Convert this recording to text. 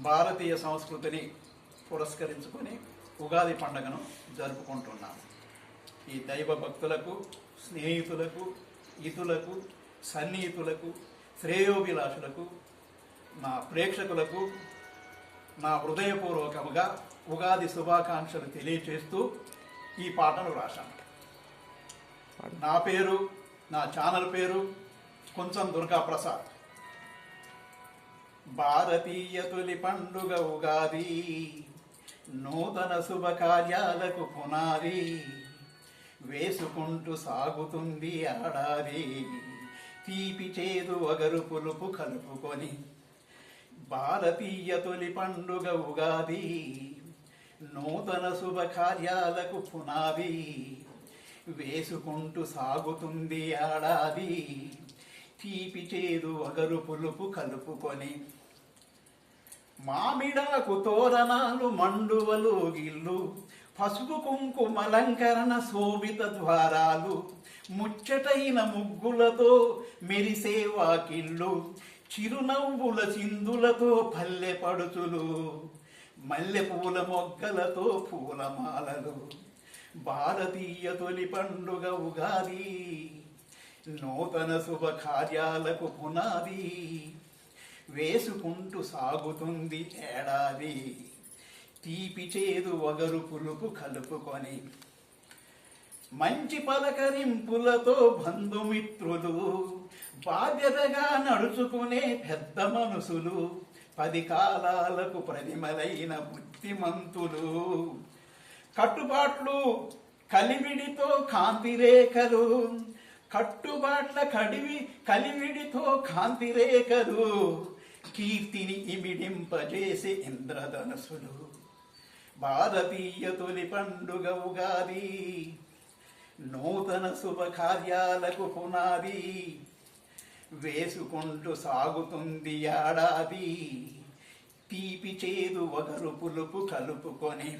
భారతీయ సంస్కృతిని పురస్కరించుకొని ఉగాది పండుగను జరుపుకుంటున్నాము. ఈ దైవ భక్తులకు, స్నేహితులకు, ఇతులకు, సన్నిహితులకు, శ్రేయోభిలాషులకు, నా ప్రేక్షకులకు నా హృదయపూర్వకముగా ఉగాది శుభాకాంక్షలు తెలియచేస్తూ ఈ పాటను రాశాను. నా పేరు, నా ఛానల్ పేరు కొంచెం దుర్గాప్రసాద్. భారతీయ తొలి పండుగ ఉగాది, నూతన శుభకార్యాలకు పునాది, వేసుకుంటూ సాగుతుంది ఆడాది, తీపి చేదు వగరు పులుపు కలుపుకొని. భారతీయ తొలి పండుగ ఉగాది, నూతన శుభకార్యాలకు పునాది, వేసుకుంటూ సాగుతుంది ఆడాది, తీపి చేదు వగరు పులుపు కలుపుకొని. మామిడాకు తోరణాలు మండువలు గిల్లు, పసుపు కుంకుమలంకరణ శోభిత ద్వారాలు, ముచ్చటైన ముగ్గులతో మెరిసే వాకిళ్ళు, చిరునవ్వుల చిందులతో పల్లె పడుచులు, మల్లె పూల మొగ్గలతో పూలమాలలు. భారతీయ తొలి పండుగ ఉగాది, నూతన శుభకార్యాలకు పునాది, వేసుకుంటూ సాగుతుంది ఏడాది, తీపి చేదు వగరు పులుపు కలుపుకొని. మంచి పలకరింపులతో బంధుమిత్రులు, బాధ్యతగా నడుచుకునే పెద్ద మనసులు, 10 కాలాలకు ప్రతిమలైన బుద్ధిమంతులు. కట్టుబాట్లు కలివిడితో కాంతిరేఖలు, కట్టుబాట్ల కలివిడితో కాంతిరేఖలు, కీర్తిని ఇమిడింపజేసే ఇంద్రధనుసులు. భారతీయ తొలి పండుగ ఉగాది, నూతన శుభకార్యాలకు పునాది, వేసుకుంటూ సాగుతుంది ఏడాది, తీపి చేదు వగరు పులుపు కలుపుకొని.